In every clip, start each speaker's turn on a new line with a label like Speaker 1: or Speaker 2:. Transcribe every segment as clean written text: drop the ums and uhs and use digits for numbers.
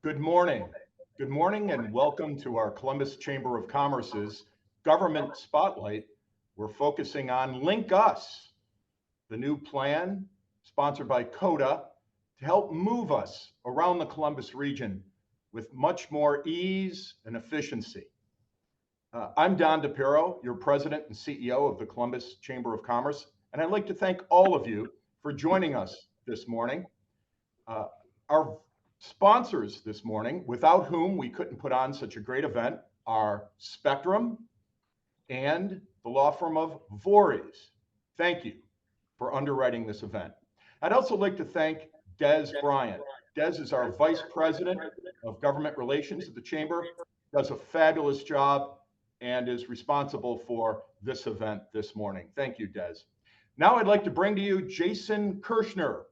Speaker 1: Good morning. Good morning and welcome to our Columbus Chamber of Commerce's Government Spotlight. We're focusing on LinkUS, the new plan sponsored by COTA to help move us around the Columbus region with much more ease and efficiency. I'm Don DePiro, your president and CEO of the Columbus Chamber of Commerce, and I'd like to thank all of you for joining us this morning. Our sponsors this morning, without whom we couldn't put on such a great event, are Spectrum and the law firm of Voorhees. Thank you for underwriting this event. I'd also like to thank Des Bryant. Des is our Vice President of Government Relations at the Chamber, does a fabulous job, and is responsible for this event this morning. Thank you, Des. Now I'd like to bring to you Jason Kirschner.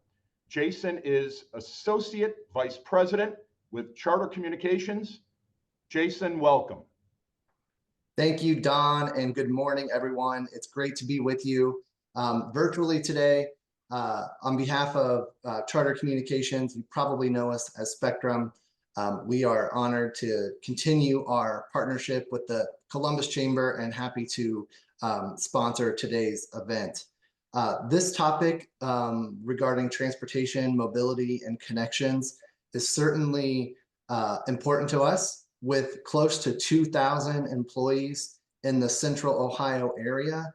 Speaker 1: Jason is Associate Vice President with Charter Communications. Jason, welcome.
Speaker 2: Thank you, Don, and good morning, everyone. It's great to be with you virtually today. On behalf of Charter Communications, you probably know us as Spectrum. We are honored to continue our partnership with the Columbus Chamber and happy to sponsor today's event. This topic regarding transportation, mobility, and connections is certainly important to us. With close to 2,000 employees in the Central Ohio area,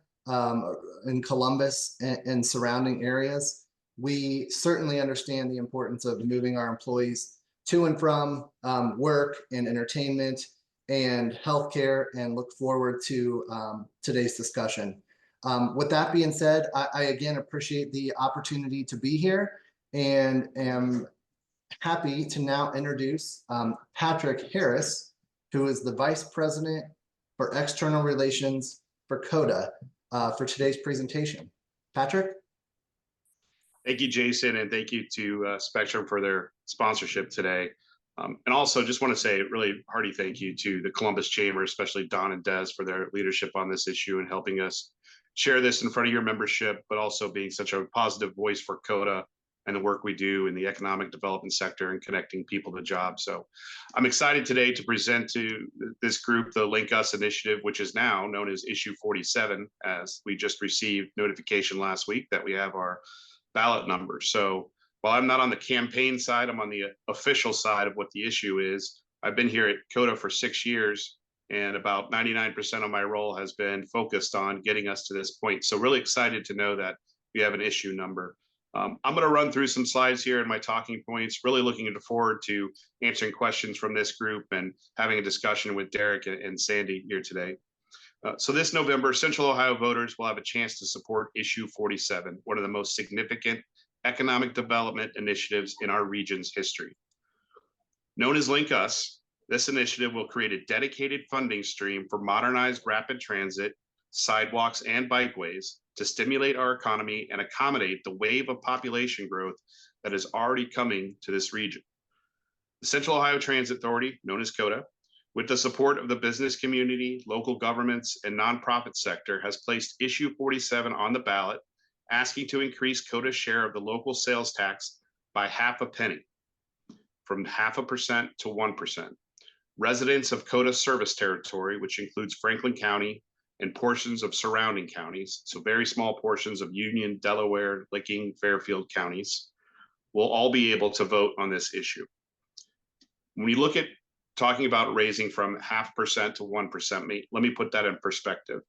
Speaker 2: in Columbus and surrounding areas, we certainly understand the importance of moving our employees to and from work and entertainment and healthcare, and look forward to today's discussion. With that being said, I again appreciate the opportunity to be here and am happy to now introduce Patrick Harris, who is the Vice President for External Relations for COTA for today's presentation. Patrick?
Speaker 3: Thank you, Jason, and thank you to Spectrum for their sponsorship today. And also just want to say a really hearty thank you to the Columbus Chamber, especially Don and Des, for their leadership on this issue and helping us share this in front of your membership, but also being such a positive voice for COTA and the work we do in the economic development sector and connecting people to jobs. So I'm excited today to present to this group the LinkUS initiative, which is now known as Issue 47, as we just received notification last week that we have our ballot number. So while I'm not on the campaign side, I'm on the official side of what the issue is. I've been here at COTA for 6 years, and about 99% of my role has been focused on getting us to this point. So really excited to know that we have an issue number. I'm going to run through some slides here and my talking points, really looking forward to answering questions from this group and having a discussion with Derek and Sandy here today. So this November, Central Ohio voters will have a chance to support Issue 47, one of the most significant economic development initiatives in our region's history. Known as LinkUS, this initiative will create a dedicated funding stream for modernized rapid transit, sidewalks, and bikeways to stimulate our economy and accommodate the wave of population growth that is already coming to this region. The Central Ohio Transit Authority, known as COTA, with the support of the business community, local governments, and nonprofit sector, has placed Issue 47 on the ballot, asking to increase COTA's share of the local sales tax by half a penny, from 0.5% to 1%. Residents of COTA service territory, which includes Franklin County and portions of surrounding counties, so very small portions of Union, Delaware, Licking, Fairfield counties, will all be able to vote on this issue. When we look at talking about raising from 0.5% to 1%, let me put that in perspective.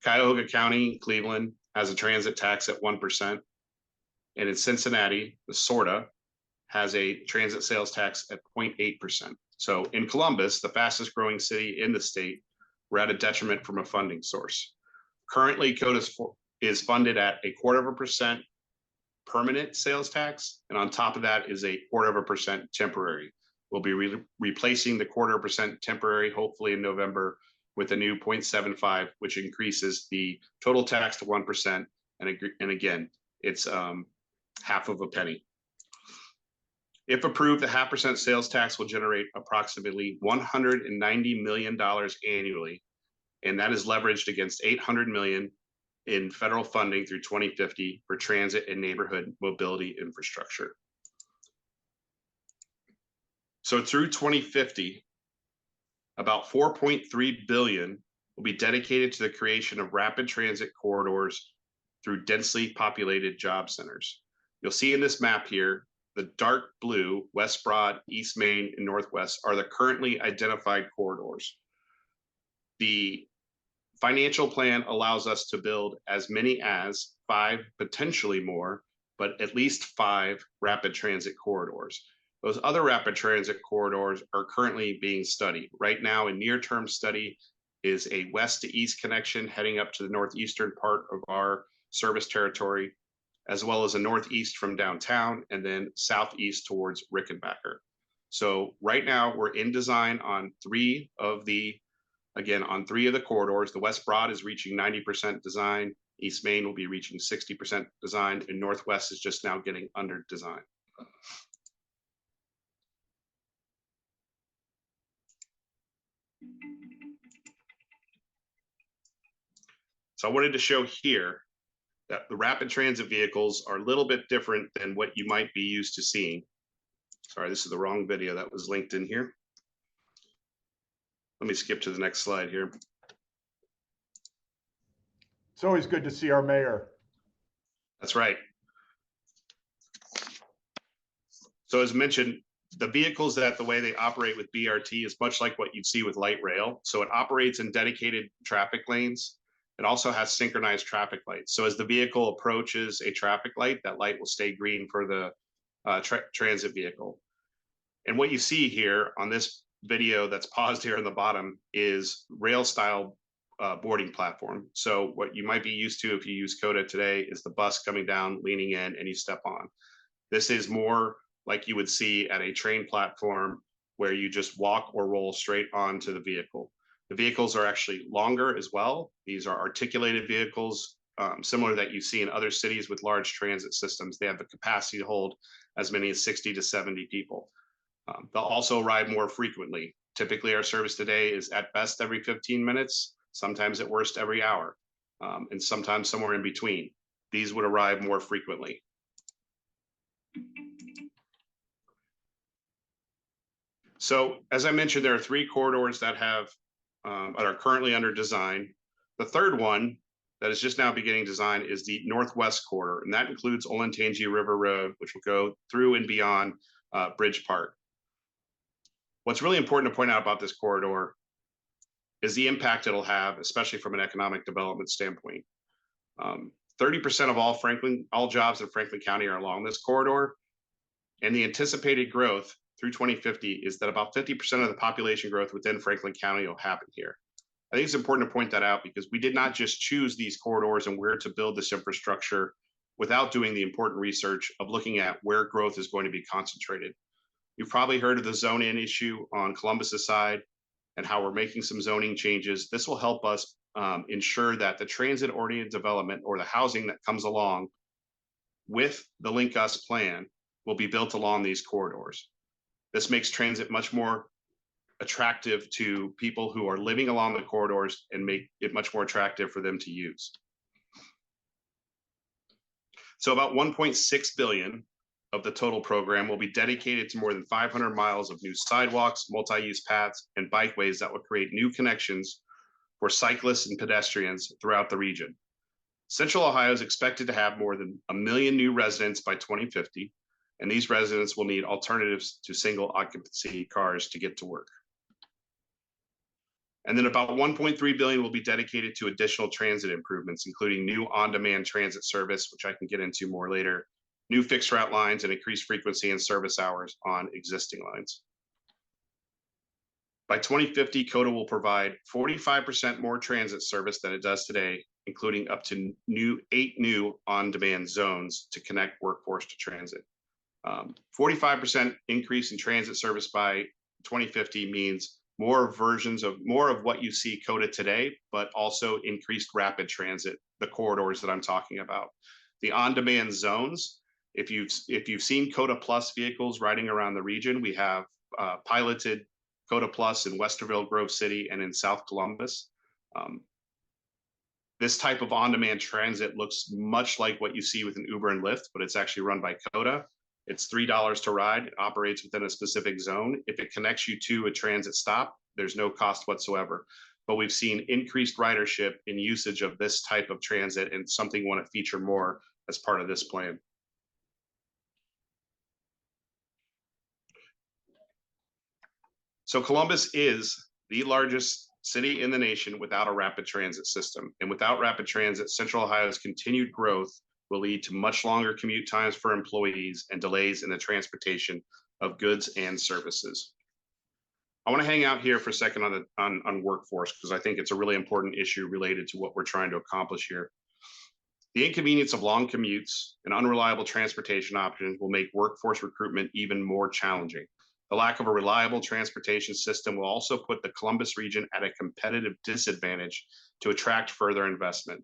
Speaker 3: Cuyahoga County, Cleveland, has a transit tax at 1%, and in Cincinnati, the SORTA has a transit sales tax at 0.8%. So in Columbus, the fastest growing city in the state, we're at a detriment from a funding source. Currently, COTA is funded at 0.25% permanent sales tax, and on top of that is 0.25% temporary. We'll be replacing the 0.25% temporary, hopefully in November, with a new 0.75, which increases the total tax to 1%. And again, it's half of a penny. If approved, the 0.5% sales tax will generate approximately $190 million annually, and that is leveraged against $800 million in federal funding through 2050 for transit and neighborhood mobility infrastructure. So through 2050, about 4.3 billion will be dedicated to the creation of rapid transit corridors through densely populated job centers. You'll see in this map here, the dark blue, West Broad, East Main, and Northwest are the currently identified corridors. The financial plan allows us to build as many as 5, potentially more, but at least 5 rapid transit corridors. Those other rapid transit corridors are currently being studied. Right now, a near-term study is a west to east connection heading up to the northeastern part of our service territory, as well as a northeast from downtown and then southeast towards Rickenbacker. So right now we're in design on 3 of the corridors. The West Broad is reaching 90% design. East Main will be reaching 60% design, and Northwest is just now getting under design. So I wanted to show here that the rapid transit vehicles are a little bit different than what you might be used to seeing. Sorry, this is the wrong video that was linked in here. Let me skip to the next slide here.
Speaker 1: It's always good to see our mayor.
Speaker 3: That's right. So as mentioned, the vehicles, that the way they operate with BRT is much like what you'd see with light rail. So it operates in dedicated traffic lanes. It also has synchronized traffic lights. So as the vehicle approaches a traffic light, that light will stay green for the transit vehicle. And what you see here on this video that's paused here on the bottom is rail style boarding platform. So what you might be used to if you use COTA today is the bus coming down, leaning in, and you step on. This is more like you would see at a train platform where you just walk or roll straight onto the vehicle. The vehicles are actually longer as well. These are articulated vehicles, similar that you see in other cities with large transit systems. They have the capacity to hold as many as 60 to 70 people. They'll also arrive more frequently. Typically, our service today is at best every 15 minutes, sometimes at worst every hour, and sometimes somewhere in between. These would arrive more frequently. So as I mentioned, there are 3 corridors that are currently under design. The third one that is just now beginning design is the Northwest corridor, and that includes Olentangy River Road, which will go through and beyond Bridge Park. What's really important to point out about this corridor is the impact it'll have, especially from an economic development standpoint. 30% of all jobs in Franklin County are along this corridor, and the anticipated growth through 2050 is that about 50% of the population growth within Franklin County will happen here. I think it's important to point that out because we did not just choose these corridors and where to build this infrastructure without doing the important research of looking at where growth is going to be concentrated. You've probably heard of the zone-in issue on Columbus's side and how we're making some zoning changes. This will help us ensure that the transit-oriented development or the housing that comes along with the LinkUS plan will be built along these corridors. This makes transit much more attractive to people who are living along the corridors and make it much more attractive for them to use. So about 1.6 billion of the total program will be dedicated to more than 500 miles of new sidewalks, multi-use paths, and bikeways that will create new connections for cyclists and pedestrians throughout the region. Central Ohio is expected to have more than 1 million new residents by 2050, and these residents will need alternatives to single occupancy cars to get to work. And then about 1.3 billion will be dedicated to additional transit improvements, including new on-demand transit service, which I can get into more later, new fixed route lines, and increased frequency and service hours on existing lines. By 2050, COTA will provide 45% more transit service than it does today, including up to 8 new on-demand zones to connect workforce to transit. 45% increase in transit service by 2050 means more of what you see COTA today, but also increased rapid transit, the corridors that I'm talking about. The on-demand zones, if you've seen COTA Plus vehicles riding around the region, we have piloted COTA Plus in Westerville, Grove City, and in South Columbus. This type of on-demand transit looks much like what you see with an Uber and Lyft, but it's actually run by COTA. It's $3 to ride. It operates within a specific zone. If it connects you to a transit stop, there's no cost whatsoever. But we've seen increased ridership in usage of this type of transit, and something we want to feature more as part of this plan. So Columbus is the largest city in the nation without a rapid transit system. And without rapid transit, Central Ohio's continued growth will lead to much longer commute times for employees and delays in the transportation of goods and services. I want to hang out here for a second on workforce, because I think it's a really important issue related to what we're trying to accomplish here. The inconvenience of long commutes and unreliable transportation options will make workforce recruitment even more challenging. The lack of a reliable transportation system will also put the Columbus region at a competitive disadvantage to attract further investment.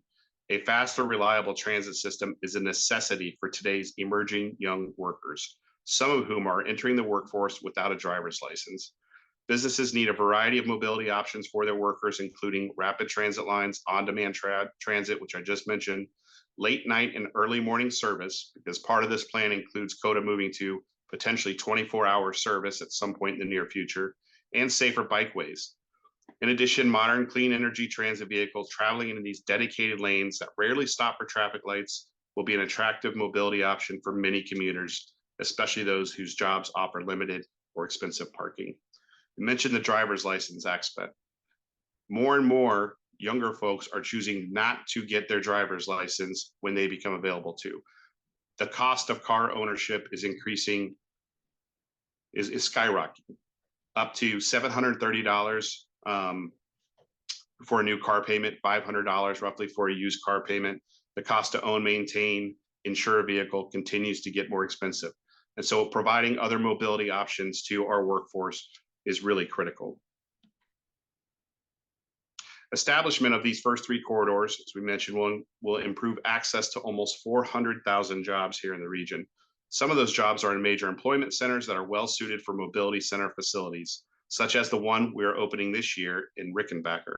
Speaker 3: A faster, reliable transit system is a necessity for today's emerging young workers, some of whom are entering the workforce without a driver's license. Businesses need a variety of mobility options for their workers, including rapid transit lines, on-demand transit, which I just mentioned, late night and early morning service, because part of this plan includes COTA moving to potentially 24-hour service at some point in the near future, and safer bikeways. In addition, modern clean energy transit vehicles traveling in these dedicated lanes that rarely stop for traffic lights will be an attractive mobility option for many commuters, especially those whose jobs offer limited or expensive parking. You mentioned the driver's license aspect. More and more younger folks are choosing not to get their driver's license when they become available to. The cost of car ownership is increasing, is skyrocketing, up to $730 for a new car payment, $500 roughly for a used car payment. The cost to own, maintain, insure a vehicle continues to get more expensive. And so providing other mobility options to our workforce is really critical. Establishment of these first three corridors, as we mentioned, will improve access to almost 400,000 jobs here in the region. Some of those jobs are in major employment centers that are well suited for mobility center facilities, such as the one we are opening this year in Rickenbacker.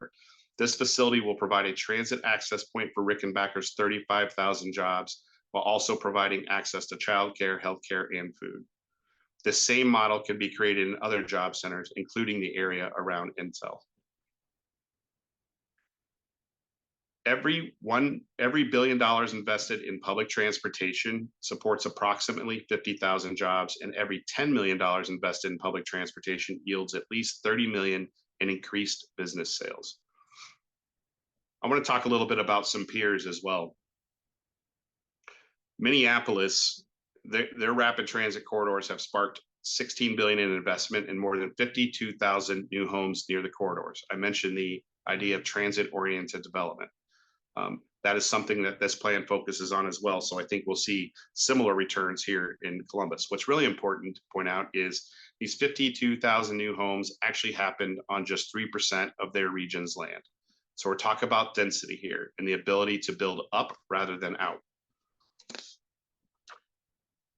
Speaker 3: This facility will provide a transit access point for Rickenbacker's 35,000 jobs, while also providing access to childcare, healthcare, and food. This same model can be created in other job centers, including the area around Intel. Every $1 billion invested in public transportation supports approximately 50,000 jobs, and every $10 million invested in public transportation yields at least 30 million in increased business sales. I want to talk a little bit about some peers as well. Minneapolis, their rapid transit corridors have sparked $16 billion in investment and more than 52,000 new homes near the corridors. I mentioned the idea of transit-oriented development. That is something that this plan focuses on as well. So I think we'll see similar returns here in Columbus. What's really important to point out is these 52,000 new homes actually happened on just 3% of their region's land. So we're talking about density here and the ability to build up rather than out.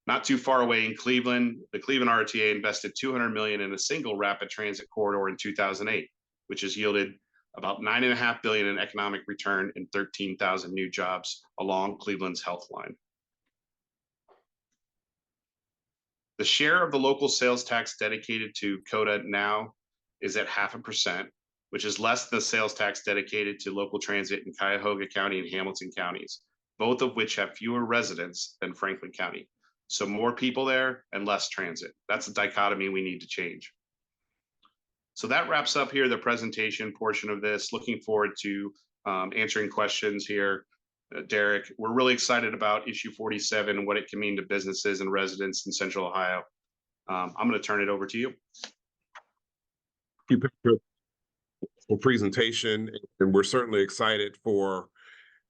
Speaker 3: Not too far away in Cleveland, the Cleveland RTA invested $200 million in a single rapid transit corridor in 2008, which has yielded about $9.5 billion in economic return and 13,000 new jobs along Cleveland's health line. The share of the local sales tax dedicated to COTA now is at 0.5%, which is less than the sales tax dedicated to local transit in Cuyahoga County and Hamilton counties, both of which have fewer residents than Franklin County. So more people there and less transit. That's a dichotomy we need to change. So that wraps up here the presentation portion of this. Looking forward to answering questions here. Derek, we're really excited about issue 47 and what it can mean to businesses and residents in Central Ohio. I'm going to turn it over to you.
Speaker 4: Thank you for presentation, and we're certainly excited for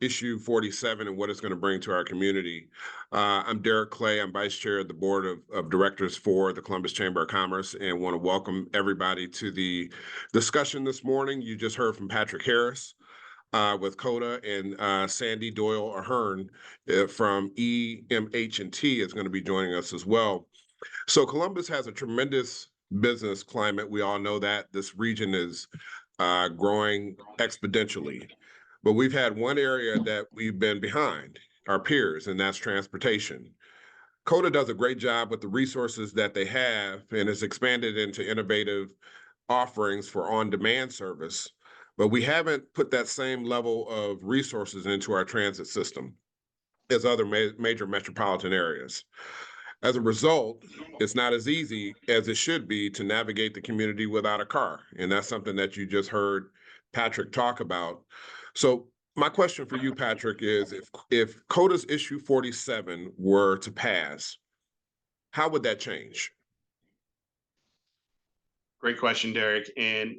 Speaker 4: issue 47 and what it's going to bring to our community. I'm Derek Clay. I'm vice chair of the board of directors for the Columbus Chamber of Commerce, and want to welcome everybody to the discussion this morning. You just heard from Patrick Harris with COTA, and Sandy Doyle Ahern from EMH&T is going to be joining us as well. So Columbus has a tremendous business climate. We all know that this region is growing exponentially. But we've had one area that we've been behind our peers, and that's transportation. COTA does a great job with the resources that they have and has expanded into innovative offerings for on-demand service, but we haven't put that same level of resources into our transit system as other major metropolitan areas. As a result, it's not as easy as it should be to navigate the community without a car. And that's something that you just heard Patrick talk about. So my question for you, Patrick, is if COTA's issue 47 were to pass, how would that change?
Speaker 3: Great question, Derek. And,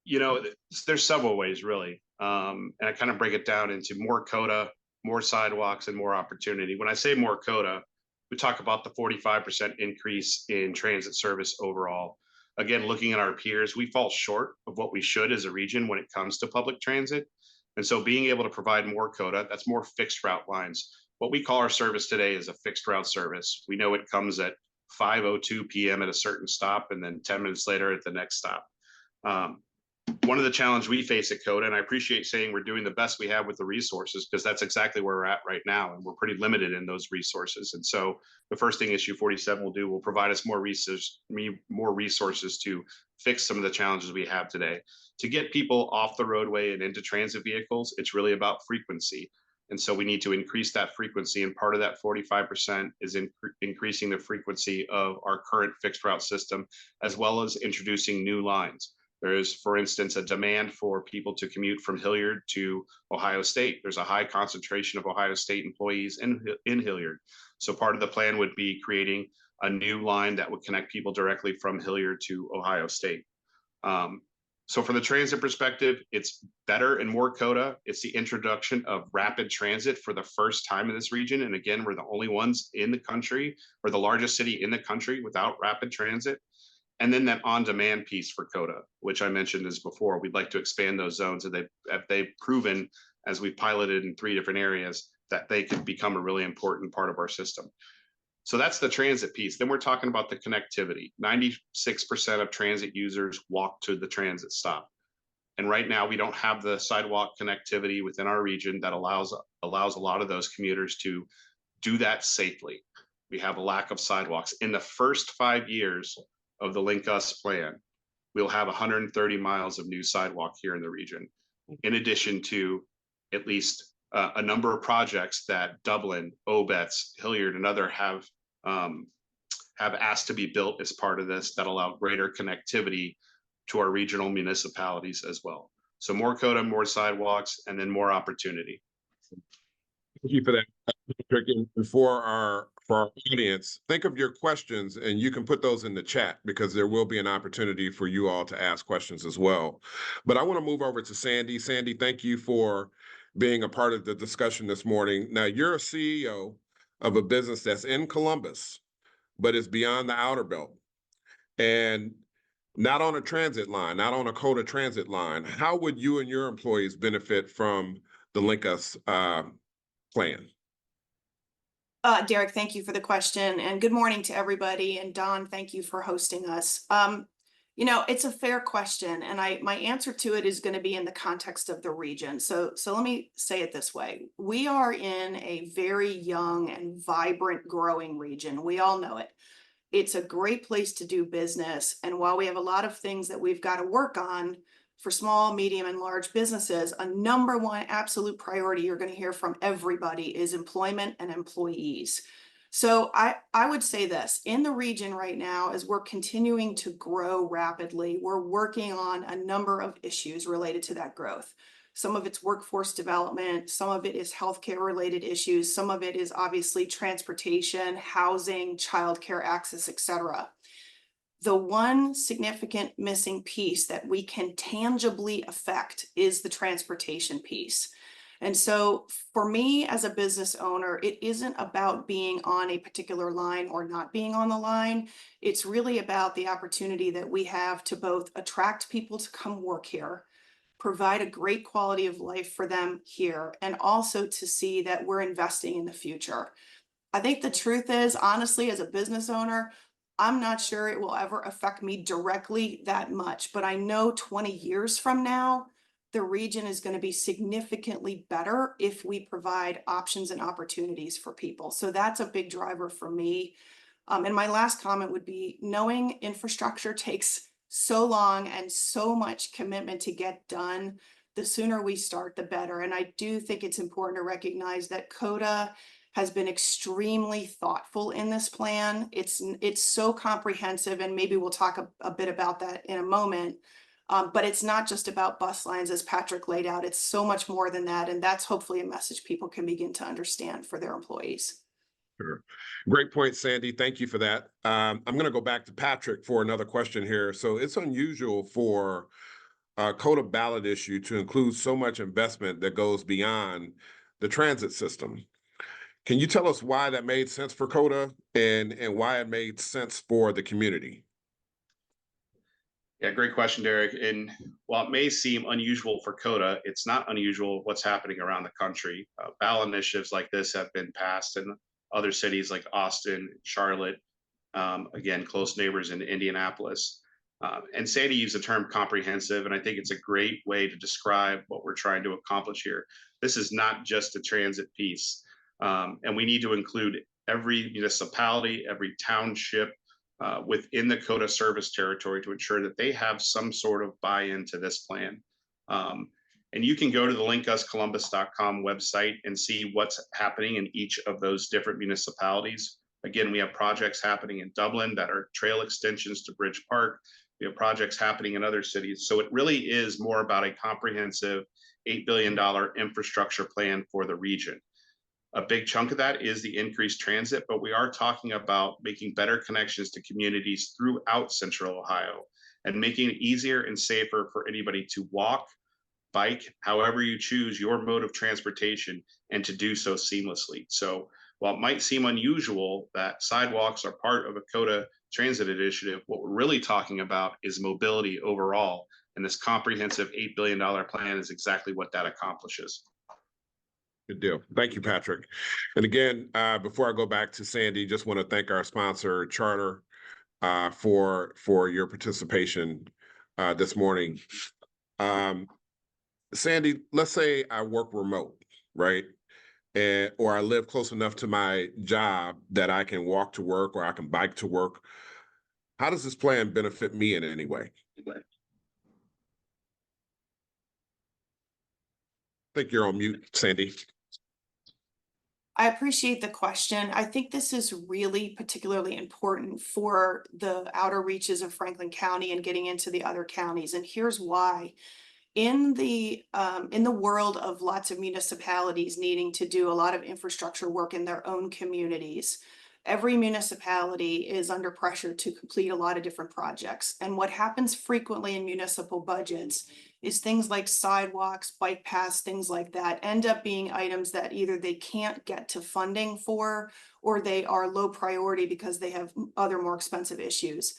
Speaker 3: you know, there's several ways really. And I kind of break it down into more COTA, more sidewalks, and more opportunity. When I say more COTA, we talk about the 45% increase in transit service overall. Again, looking at our peers, we fall short of what we should as a region when it comes to public transit. And so being able to provide more COTA, that's more fixed route lines. What we call our service today is a fixed route service. We know it comes at 5:02 p.m. at a certain stop and then 10 minutes later at the next stop. One of the challenges we face at COTA, and I appreciate saying we're doing the best we have with the resources, because that's exactly where we're at right now, and we're pretty limited in those resources. And so the first thing issue 47 will do will provide us more resources to fix some of the challenges we have today. To get people off the roadway and into transit vehicles, it's really about frequency. And so we need to increase that frequency, and part of that 45% is increasing the frequency of our current fixed route system, as well as introducing new lines. There is, for instance, a demand for people to commute from Hilliard to Ohio State. There's a high concentration of Ohio State employees in Hilliard. So part of the plan would be creating a new line that would connect people directly from Hilliard to Ohio State. So from the transit perspective, it's better and more COTA. It's the introduction of rapid transit for the first time in this region. And again, we're the only ones in the country, or the largest city in the country, without rapid transit. And then that on-demand piece for COTA, which I mentioned as before, we'd like to expand those zones, and they've proven, as we've piloted in 3 different areas, that they could become a really important part of our system. So that's the transit piece. Then we're talking about the connectivity. 96% of transit users walk to the transit stop. And right now we don't have the sidewalk connectivity within our region that allows a lot of those commuters to do that safely. We have a lack of sidewalks. In the first 5 years of the LinkUS plan, we'll have 130 miles of new sidewalk here in the region, in addition to at least a number of projects that Dublin, Obetz, Hilliard, and other have asked to be built as part of this, that allow greater connectivity to our regional municipalities as well. So more COTA, more sidewalks, and then more opportunity.
Speaker 4: Thank you for that, Patrick. And for our audience, think of your questions, and you can put those in the chat, because there will be an opportunity for you all to ask questions as well. But I want to move over to Sandy. Sandy, thank you for being a part of the discussion this morning. Now, you're a CEO of a business that's in Columbus, but it's beyond the outer belt, and not on a transit line, not on a COTA transit line. How would you and your employees benefit from the LinkUS plan?
Speaker 5: Derek, thank you for the question, and good morning to everybody. And Don, thank you for hosting us. You know, it's a fair question, and my answer to it is going to be in the context of the region. So let me say it this way. We are in a very young and vibrant, growing region. We all know it. It's a great place to do business. And while we have a lot of things that we've got to work on for small, medium, and large businesses, a number one absolute priority you're going to hear from everybody is employment and employees. So I would say this, in the region right now, as we're continuing to grow rapidly, we're working on a number of issues related to that growth. Some of it's workforce development, some of it is healthcare related issues, some of it is obviously transportation, housing, childcare access, etc. The one significant missing piece that we can tangibly affect is the transportation piece. And so for me as a business owner, it isn't about being on a particular line or not being on the line. It's really about the opportunity that we have to both attract people to come work here, provide a great quality of life for them here, and also to see that we're investing in the future. I think the truth is, honestly, as a business owner, I'm not sure it will ever affect me directly that much, but I know 20 years from now, the region is going to be significantly better if we provide options and opportunities for people. So that's a big driver for me. And my last comment would be, knowing infrastructure takes so long and so much commitment to get done, the sooner we start, the better. And I do think it's important to recognize that COTA has been extremely thoughtful in this plan. It's so comprehensive, and maybe we'll talk a bit about that in a moment. But it's not just about bus lines, as Patrick laid out. It's so much more than that. And that's hopefully a message people can begin to understand for their employees.
Speaker 4: Sure. Great point, Sandy. Thank you for that. I'm going to go back to Patrick for another question here. So it's unusual for a COTA ballot issue to include so much investment that goes beyond the transit system. Can you tell us why that made sense for COTA and why it made sense for the community?
Speaker 3: Yeah, great question, Derek. And while it may seem unusual for COTA, it's not unusual what's happening around the country. Ballot initiatives like this have been passed in other cities like Austin, Charlotte, again, close neighbors in Indianapolis. And Sandy used the term comprehensive, and I think it's a great way to describe what we're trying to accomplish here. This is not just a transit piece, and we need to include every municipality, every township within the COTA service territory to ensure that they have some sort of buy-in to this plan. And you can go to the LinkUsColumbus.com website and see what's happening in each of those different municipalities. Again, we have projects happening in Dublin that are trail extensions to Bridge Park. We have projects happening in other cities. So it really is more about a comprehensive $8 billion infrastructure plan for the region. A big chunk of that is the increased transit, but we are talking about making better connections to communities throughout Central Ohio and making it easier and safer for anybody to walk, bike, however you choose your mode of transportation, and to do so seamlessly. So while it might seem unusual that sidewalks are part of a COTA transit initiative, what we're really talking about is mobility overall. And this comprehensive $8 billion plan is exactly what that accomplishes.
Speaker 4: Good deal. Thank you, Patrick. And again, before I go back to Sandy, just want to thank our sponsor, Charter, for your participation this morning. Sandy, let's say I work remote, right? Or I live close enough to my job that I can walk to work or I can bike to work. How does this plan benefit me in any way? I think you're on mute, Sandy.
Speaker 5: I appreciate the question. I think this is really particularly important for the outer reaches of Franklin County and getting into the other counties. And here's why. In the world of lots of municipalities needing to do a lot of infrastructure work in their own communities, every municipality is under pressure to complete a lot of different projects. And what happens frequently in municipal budgets is things like sidewalks, bike paths, things like that end up being items that either they can't get to funding for, or they are low priority because they have other more expensive issues.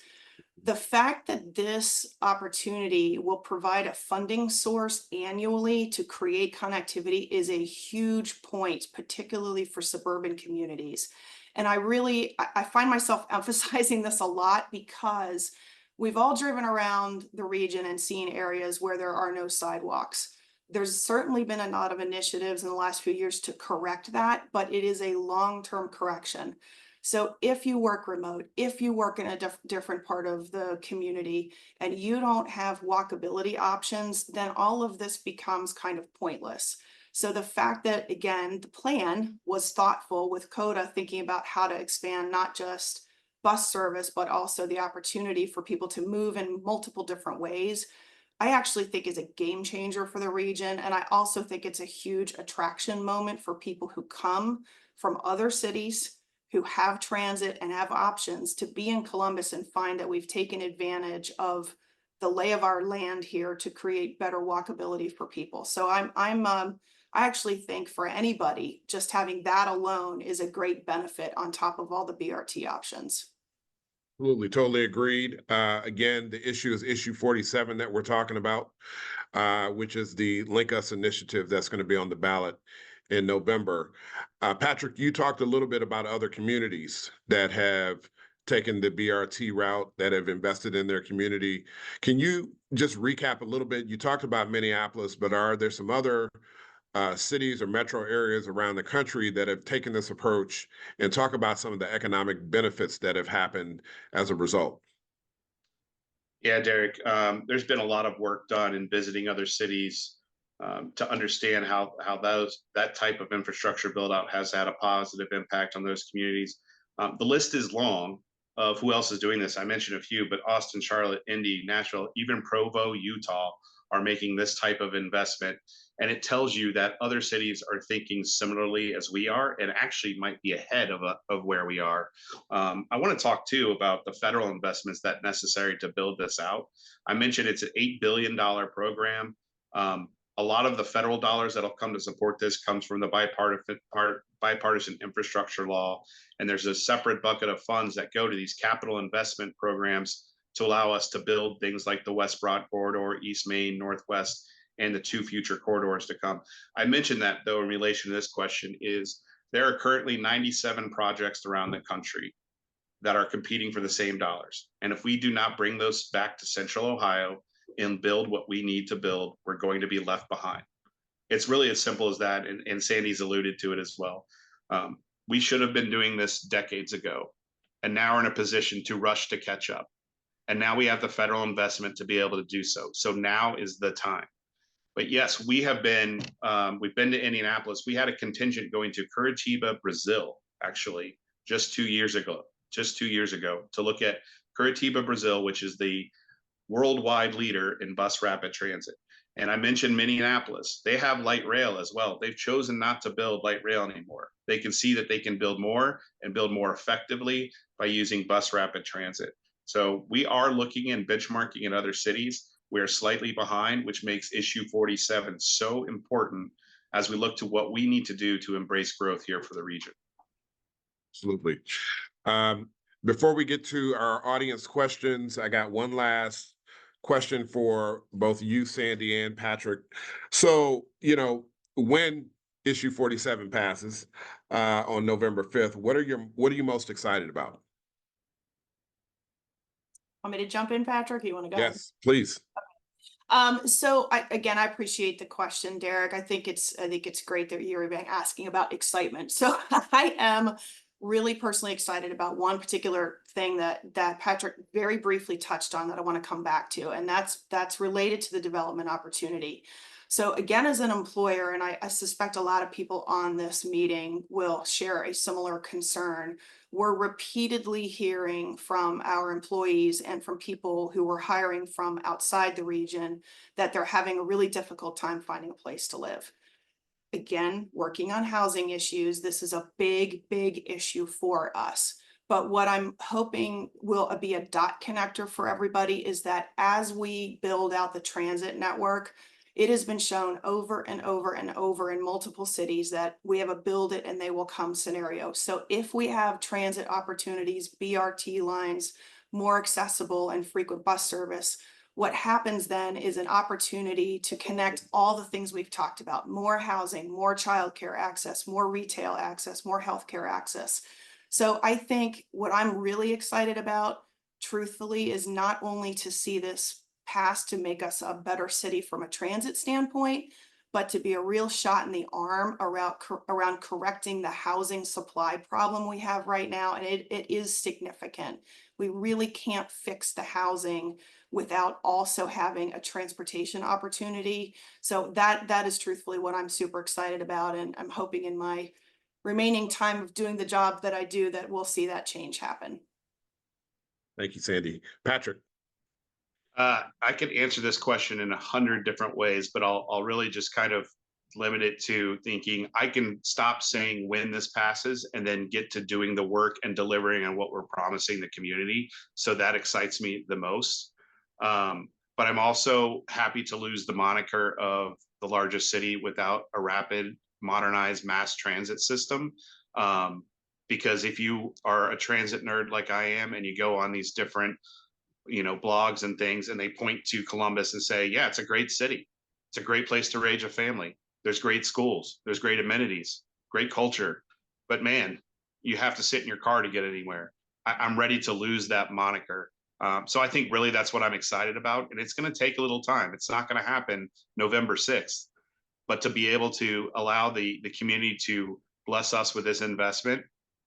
Speaker 5: The fact that this opportunity will provide a funding source annually to create connectivity is a huge point, particularly for suburban communities. And I find myself emphasizing this a lot because we've all driven around the region and seen areas where there are no sidewalks. There's certainly been a lot of initiatives in the last few years to correct that, but it is a long-term correction. So if you work remote, if you work in a different part of the community and you don't have walkability options, then all of this becomes kind of pointless. So the fact that, again, the plan was thoughtful with COTA, thinking about how to expand not just bus service, but also the opportunity for people to move in multiple different ways, I actually think is a game changer for the region. And I also think it's a huge attraction moment for people who come from other cities who have transit and have options to be in Columbus and find that we've taken advantage of the lay of our land here to create better walkability for people. So I actually think for anybody, just having that alone is a great benefit on top of all the BRT options.
Speaker 4: Absolutely, totally agreed. Again, the issue is issue 47 that we're talking about, which is the LinkUS initiative that's going to be on the ballot in November. Patrick, you talked a little bit about other communities that have taken the BRT route, that have invested in their community. Can you just recap a little bit? You talked about Minneapolis, but are there some other cities or metro areas around the country that have taken this approach, and talk about some of the economic benefits that have happened as a result?
Speaker 3: Yeah, Derek, there's been a lot of work done in visiting other cities to understand how that type of infrastructure build out has had a positive impact on those communities. The list is long of who else is doing this. I mentioned a few, but Austin, Charlotte, Indy, Nashville, even Provo, Utah are making this type of investment. And it tells you that other cities are thinking similarly as we are, and actually might be ahead of where we are. I want to talk too about the federal investments that necessary to build this out. I mentioned it's an $8 billion program. A lot of the federal dollars that'll come to support this comes from the bipartisan infrastructure law. And there's a separate bucket of funds that go to these capital investment programs to allow us to build things like the West Broad Corridor, East Main, Northwest, and the 2 future corridors to come. I mentioned that, though, in relation to this question, is there are currently 97 projects around the country that are competing for the same dollars. And if we do not bring those back to Central Ohio and build what we need to build, we're going to be left behind. It's really as simple as that. And Sandy's alluded to it as well. We should have been doing this decades ago, and now we're in a position to rush to catch up. And now we have the federal investment to be able to do so. So now is the time. But yes, we've been to Indianapolis. We had a contingent going to Curitiba, Brazil, actually, just 2 years ago, to look at Curitiba, Brazil, which is the worldwide leader in bus rapid transit. And I mentioned Minneapolis. They have light rail as well. They've chosen not to build light rail anymore. They can see that they can build more and build more effectively by using bus rapid transit. So we are looking and benchmarking in other cities. We're slightly behind, which makes issue 47 so important as we look to what we need to do to embrace growth here for the region.
Speaker 4: Absolutely. Before we get to our audience questions, I got one last question for both you, Sandy, and Patrick. So, when issue 47 passes on November 5th, what are you most excited about?
Speaker 5: Want me to jump in, Patrick? You want to go?
Speaker 4: Yes, please.
Speaker 5: So I appreciate the question, Derek. I think it's great that you're even asking about excitement. So I am really personally excited about one particular thing that Patrick very briefly touched on that I want to come back to, and that's related to the development opportunity. So again, as an employer, and I suspect a lot of people on this meeting will share a similar concern, we're repeatedly hearing from our employees and from people who we're hiring from outside the region that they're having a really difficult time finding a place to live. Again, working on housing issues, this is a big issue for us. But what I'm hoping will be a dot connector for everybody is that as we build out the transit network, it has been shown over and over and over in multiple cities that we have a build it and they will come scenario. So if we have transit opportunities, BRT lines, more accessible and frequent bus service, what happens then is an opportunity to connect all the things we've talked about: more housing, more childcare access, more retail access, more healthcare access. So I think what I'm really excited about, truthfully, is not only to see this pass to make us a better city from a transit standpoint, but to be a real shot in the arm around correcting the housing supply problem we have right now. And it is significant. We really can't fix the housing without also having a transportation opportunity. So that is truthfully what I'm super excited about. And I'm hoping in my remaining time of doing the job that I do that we'll see that change happen.
Speaker 4: Thank you, Sandy. Patrick.
Speaker 3: I could answer this question in 100 different ways, but I'll really just kind of limit it to thinking I can stop saying when this passes and then get to doing the work and delivering on what we're promising the community. So that excites me the most. But I'm also happy to lose the moniker of the largest city without a rapid, modernized mass transit system. Because if you are a transit nerd like I am and you go on these different blogs and things, and they point to Columbus and say, yeah, it's a great city. It's a great place to raise a family. There's great schools. There's great amenities, great culture. But man, you have to sit in your car to get anywhere. I'm ready to lose that moniker. So I think really that's what I'm excited about. And it's going to take a little time. It's not going to happen November 6th. But to be able to allow the community to bless us with this investment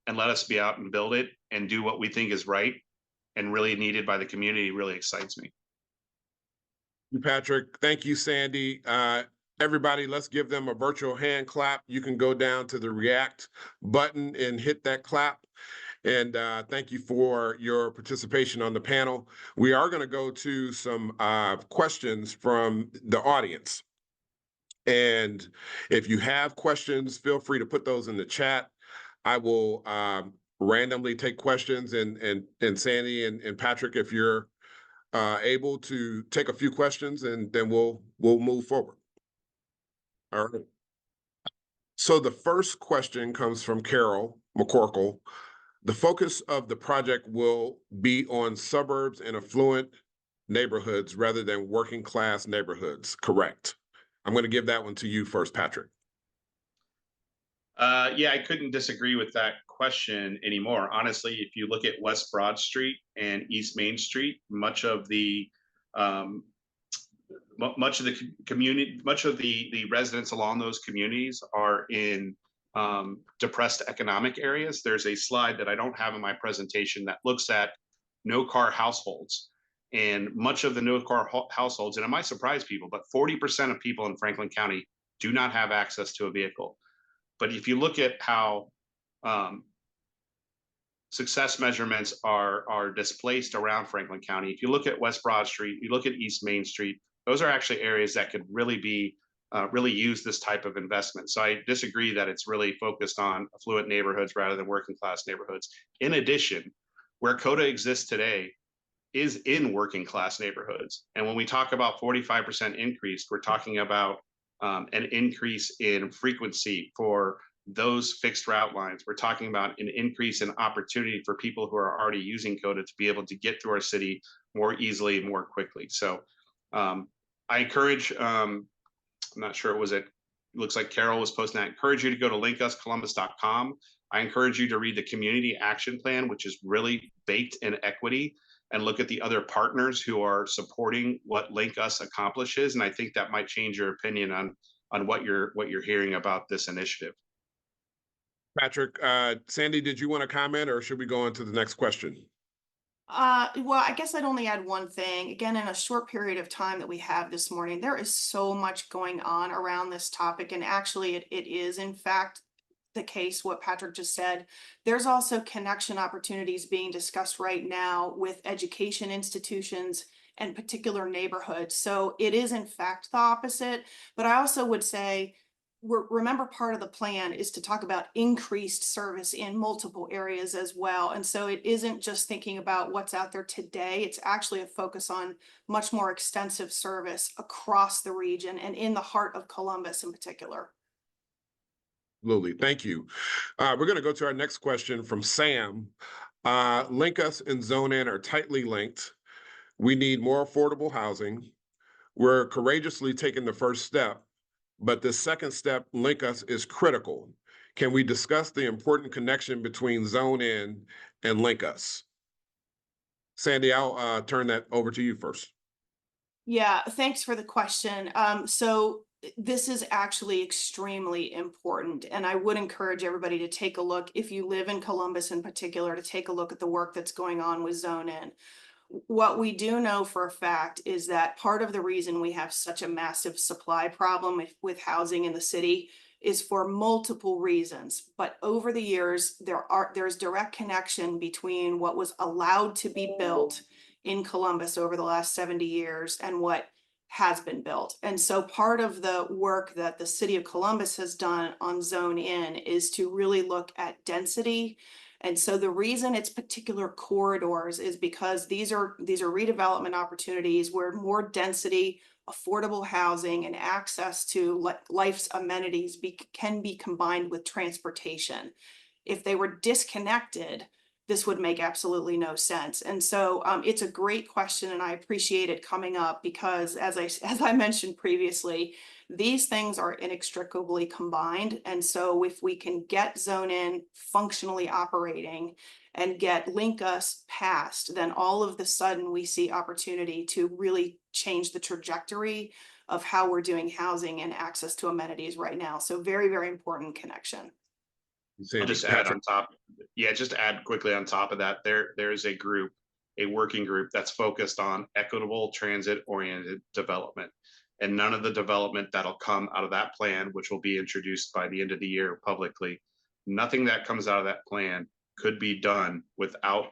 Speaker 3: and let us be out and build it and do what we think is right and really needed by the community really excites me.
Speaker 4: You, Patrick. Thank you, Sandy. Everybody, let's give them a virtual hand clap. You can go down to the React button and hit that clap. And thank you for your participation on the panel. We are going to go to some questions from the audience. And if you have questions, feel free to put those in the chat. I will randomly take questions, and Sandy and Patrick, if you're able to take a few questions, and then we'll move forward. All right. So the first question comes from Carol McCorkle. The focus of the project will be on suburbs and affluent neighborhoods rather than working class neighborhoods, correct? I'm going to give that one to you first, Patrick.
Speaker 3: Yeah, I couldn't disagree with that question anymore. Honestly, if you look at West Broad Street and East Main Street, much of the community, much of the residents along those communities are in depressed economic areas. There's a slide that I don't have in my presentation that looks at no-car households. And much of the no-car households, and it might surprise people, but 40% of people in Franklin County do not have access to a vehicle. But if you look at how success measurements are displaced around Franklin County, if you look at West Broad Street, you look at East Main Street, those are actually areas that could really be really use this type of investment. So I disagree that it's really focused on affluent neighborhoods rather than working class neighborhoods. In addition, where COTA exists today is in working class neighborhoods. And when we talk about 45% increase, we're talking about an increase in frequency for those fixed route lines. We're talking about an increase in opportunity for people who are already using COTA to be able to get to our city more easily, more quickly. So I encourage, I'm not sure it looks like Carol was posting that. I encourage you to go to linkuscolumbus.com. I encourage you to read the community action plan, which is really baked in equity, and look at the other partners who are supporting what LinkUS accomplishes. And I think that might change your opinion on what you're hearing about this initiative.
Speaker 4: Patrick, Sandy, did you want to comment, or should we go on to the next question?
Speaker 5: Well, I guess I'd only add one thing. Again, in a short period of time that we have this morning, there is so much going on around this topic. And actually, it is, in fact, the case, what Patrick just said. There's also connection opportunities being discussed right now with education institutions and particular neighborhoods. So it is, in fact, the opposite. But I also would say, remember, part of the plan is to talk about increased service in multiple areas as well. And so it isn't just thinking about what's out there today. It's actually a focus on much more extensive service across the region and in the heart of Columbus in particular.
Speaker 4: Absolutely. Thank you. We're going to go to our next question from Sam. LinkUS and Zone In are tightly linked. We need more affordable housing. We're courageously taking the first step, but the second step, LinkUS, is critical. Can we discuss the important connection between Zone In and LinkUS? Sandy, I'll turn that over to you first.
Speaker 5: Yeah, thanks for the question. So this is actually extremely important, and I would encourage everybody to take a look, if you live in Columbus in particular, to take a look at the work that's going on with Zone In. What we do know for a fact is that part of the reason we have such a massive supply problem with housing in the city is for multiple reasons. But over the years, there's direct connection between what was allowed to be built in Columbus over the last 70 years and what has been built. And so part of the work that the city of Columbus has done on Zone In is to really look at density. And so the reason it's particular corridors is because these are redevelopment opportunities where more density, affordable housing, and access to life's amenities can be combined with transportation. If they were disconnected, this would make absolutely no sense. And so it's a great question, and I appreciate it coming up because, as I mentioned previously, these things are inextricably combined. And so if we can get Zone In functionally operating and get LinkUS passed, then all of the sudden we see opportunity to really change the trajectory of how we're doing housing and access to amenities right now. So very, very important connection.
Speaker 3: I'll just add on top. Yeah, just add quickly on top of that, there's a group, a working group that's focused on equitable transit-oriented development. And none of the development that'll come out of that plan, which will be introduced by the end of the year publicly, nothing that comes out of that plan could be done without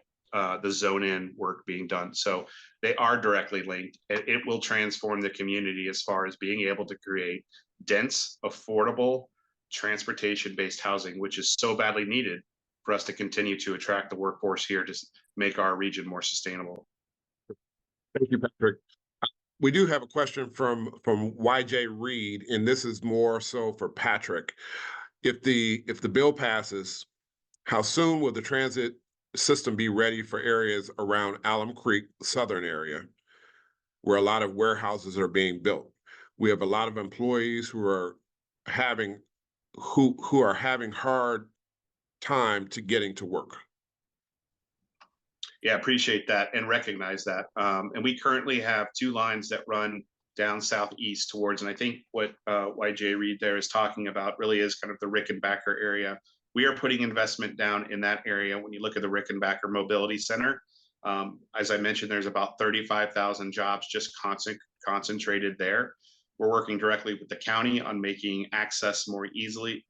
Speaker 3: the zone-in work being done. So they are directly linked. It will transform the community as far as being able to create dense, affordable, transportation-based housing, which is so badly needed for us to continue to attract the workforce here to make our region more sustainable.
Speaker 4: Thank you, Patrick. We do have a question from YJ Reed, and this is more so for Patrick. If the bill passes, how soon will the transit system be ready for areas around Alum Creek, southern area, where a lot of warehouses are being built? We have a lot of employees who are having hard time to getting to work.
Speaker 3: Yeah, appreciate that and recognize that. And we currently have 2 lines that run down southeast towards, and I think what YJ Reed there is talking about really is kind of the Rickenbacker area. We are putting investment down in that area. When you look at the Rickenbacker Mobility Center, as I mentioned, there's about 35,000 jobs just concentrated there. We're working directly with the county on making access more easy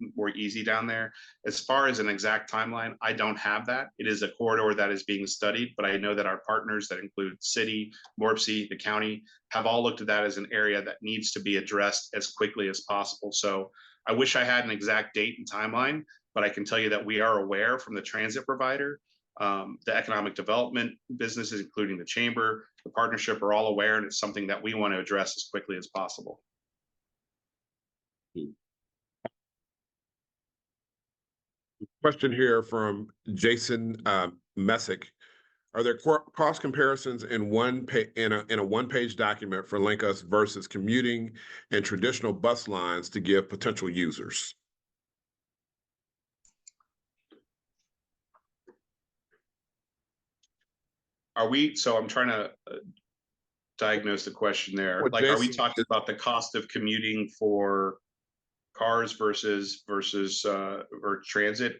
Speaker 3: down there. As far as an exact timeline, I don't have that. It is a corridor that is being studied, but I know that our partners that include city, Morpsey, the county, have all looked at that as an area that needs to be addressed as quickly as possible. So I wish I had an exact date and timeline, but I can tell you that we are aware from the transit provider, the economic development businesses, including the chamber, the partnership, are all aware, and it's something that we want to address as quickly as possible.
Speaker 4: Question here from Jason Messick. Are there cost comparisons in a one-page document for LinkUS versus commuting and traditional bus lines to give potential users?
Speaker 3: So I'm trying to diagnose the question there.
Speaker 4: Well,
Speaker 3: like, are we
Speaker 4: Jason,
Speaker 3: talking about the cost of commuting for cars versus or transit?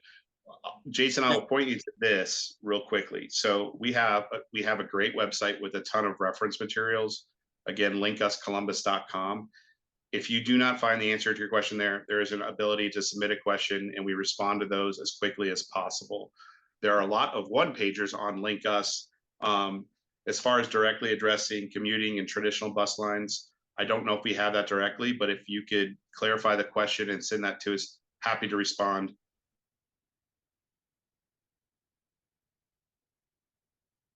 Speaker 3: Jason, I will point you to this real quickly. So we have a great website with a ton of reference materials. Again, linkuscolumbus.com. If you do not find the answer to your question there is an ability to submit a question, and we respond to those as quickly as possible. There are a lot of one-pagers on LinkUS. As far as directly addressing commuting and traditional bus lines, I don't know if we have that directly, but if you could clarify the question and send that to us, happy to respond.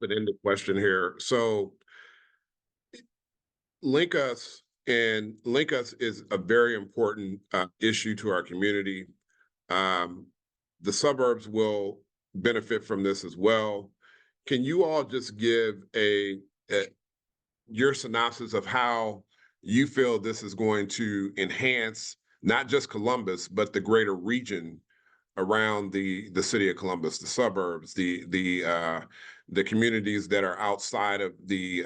Speaker 4: But in the question here, so LinkUS is a very important issue to our community. The suburbs will benefit from this as well. Can you all just give your synopsis of how you feel this is going to enhance not just Columbus, but the greater region around the city of Columbus, the suburbs, the communities that are outside of the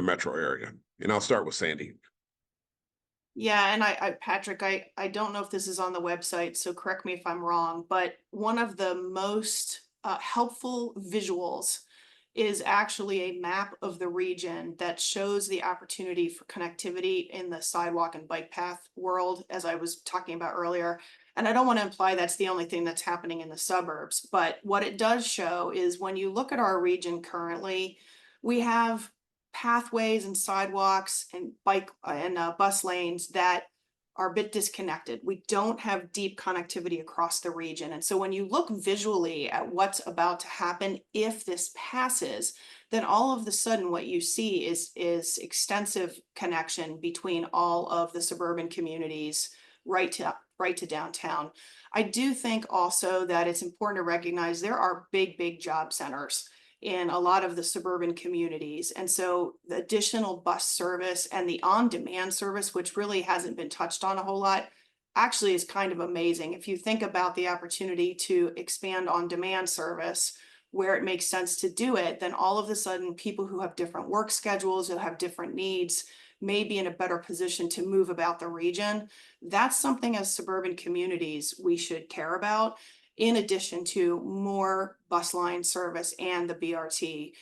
Speaker 4: metro area? And I'll start with Sandy.
Speaker 5: Yeah, and Patrick, I don't know if this is on the website, so correct me if I'm wrong, but one of the most helpful visuals is actually a map of the region that shows the opportunity for connectivity in the sidewalk and bike path world, as I was talking about earlier. And I don't want to imply that's the only thing that's happening in the suburbs, but what it does show is when you look at our region currently, we have pathways and sidewalks and bike and bus lanes that are a bit disconnected. We don't have deep connectivity across the region. And so when you look visually at what's about to happen if this passes, then all of the sudden what you see is extensive connection between all of the suburban communities right to downtown. I do think also that it's important to recognize there are big job centers in a lot of the suburban communities. And so the additional bus service and the on-demand service, which really hasn't been touched on a whole lot, actually is kind of amazing. If you think about the opportunity to expand on-demand service where it makes sense to do it, then all of a sudden people who have different work schedules, who have different needs, may be in a better position to move about the region. That's something as suburban communities we should care about, in addition to more bus line service and the BRT.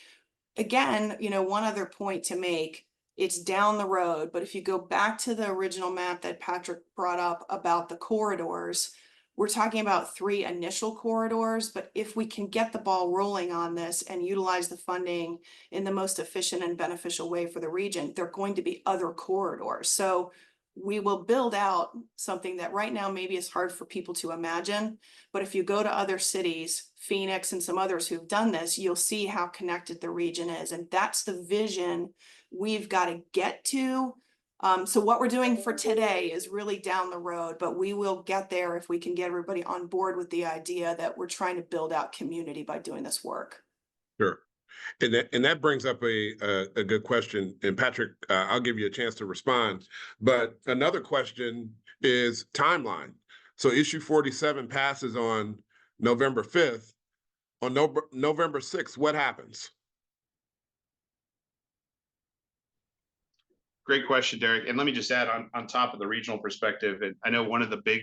Speaker 5: Again, one other point to make, it's down the road, but if you go back to the original map that Patrick brought up about the corridors, we're talking about 3 initial corridors, but if we can get the ball rolling on this and utilize the funding in the most efficient and beneficial way for the region, there are going to be other corridors. So we will build out something that right now maybe is hard for people to imagine, but if you go to other cities, Phoenix and some others who've done this, you'll see how connected the region is. And that's the vision we've got to get to. So what we're doing for today is really down the road, but we will get there if we can get everybody on board with the idea that we're trying to build out community by doing this work.
Speaker 4: Sure. And that brings up a good question. And Patrick, I'll give you a chance to respond. But another question is timeline. So issue 47 passes on November 5th. On November 6th, what happens?
Speaker 3: Great question, Derek. And let me just add on top of the regional perspective, and I know one of the big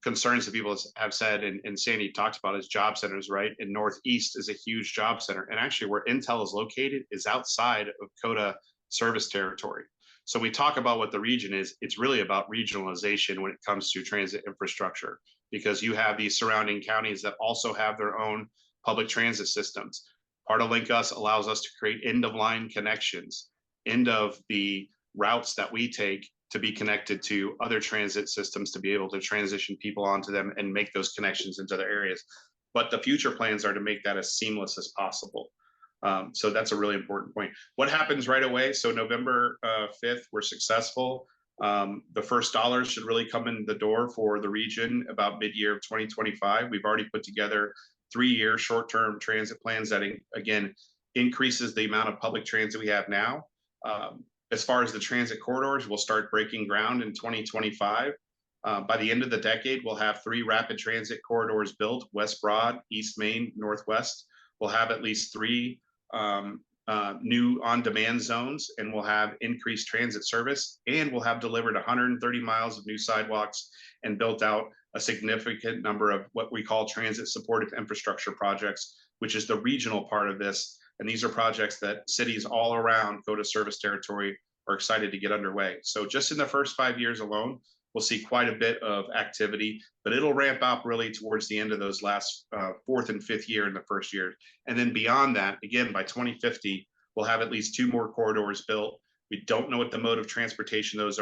Speaker 3: concerns that people have said, and Sandy talked about, is job centers, right? And Northeast is a huge job center. And actually where Intel is located is outside of COTA service territory. So we talk about what the region is, it's really about regionalization when it comes to transit infrastructure, because you have these surrounding counties that also have their own public transit systems. Part of LinkUS allows us to create end-of-line connections, end of the routes that we take to be connected to other transit systems, to be able to transition people onto them and make those connections into other areas. But the future plans are to make that as seamless as possible. So that's a really important point. What happens right away? So November 5th, we're successful. The first dollars should really come in the door for the region about mid-year of 2025. We've already put together 3-year short-term transit plans that, again, increases the amount of public transit we have now. As far as the transit corridors, we'll start breaking ground in 2025. By the end of the decade, we'll have 3 rapid transit corridors built: West Broad, East Main, Northwest. We'll have at least 3 new on-demand zones, and we'll have increased transit service, and we'll have delivered 130 miles of new sidewalks and built out a significant number of what we call transit supportive infrastructure projects, which is the regional part of this. And these are projects that cities all around COTA service territory are excited to get underway. So just in the first 5 years alone, we'll see quite a bit of activity, but it'll ramp up really towards the end of those last 4th and 5th year in the first year. And then beyond that, again, by 2050, we'll have at least 2 more corridors built. We don't know what the mode of transportation those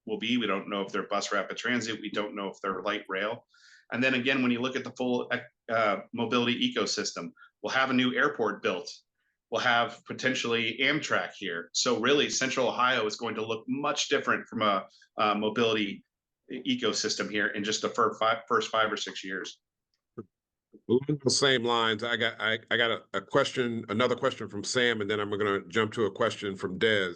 Speaker 3: will be. We don't know if they're bus rapid transit. We don't know if they're light rail. And then again, when you look at the full mobility ecosystem, we'll have a new airport built. We'll have potentially Amtrak here. So really, Central Ohio is going to look much different from a mobility ecosystem here in just the first 5 or 6 years.
Speaker 4: Along the same lines, I got a question, another question from Sam, and then I'm going to jump to a question from Des.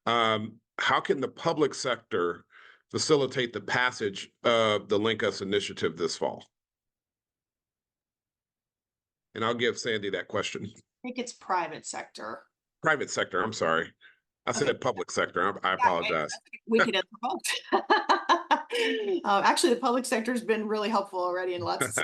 Speaker 4: How can the public sector facilitate the passage of the LinkUS initiative this fall? And I'll give Sandy that question.
Speaker 5: I think it's private sector.
Speaker 4: Private sector, I'm sorry. I said public sector. I apologize.
Speaker 5: We could answer both. Actually, the public sector has been really helpful already in lots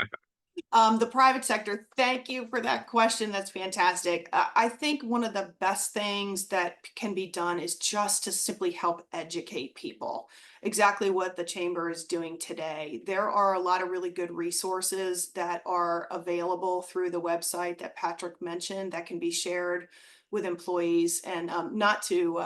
Speaker 5: of the private sector. Thank you for that question. That's fantastic. I think one of the best things that can be done is just to simply help educate people. Exactly what the chamber is doing today. There are a lot of really good resources that are available through the website that Patrick mentioned that can be shared with employees. And not to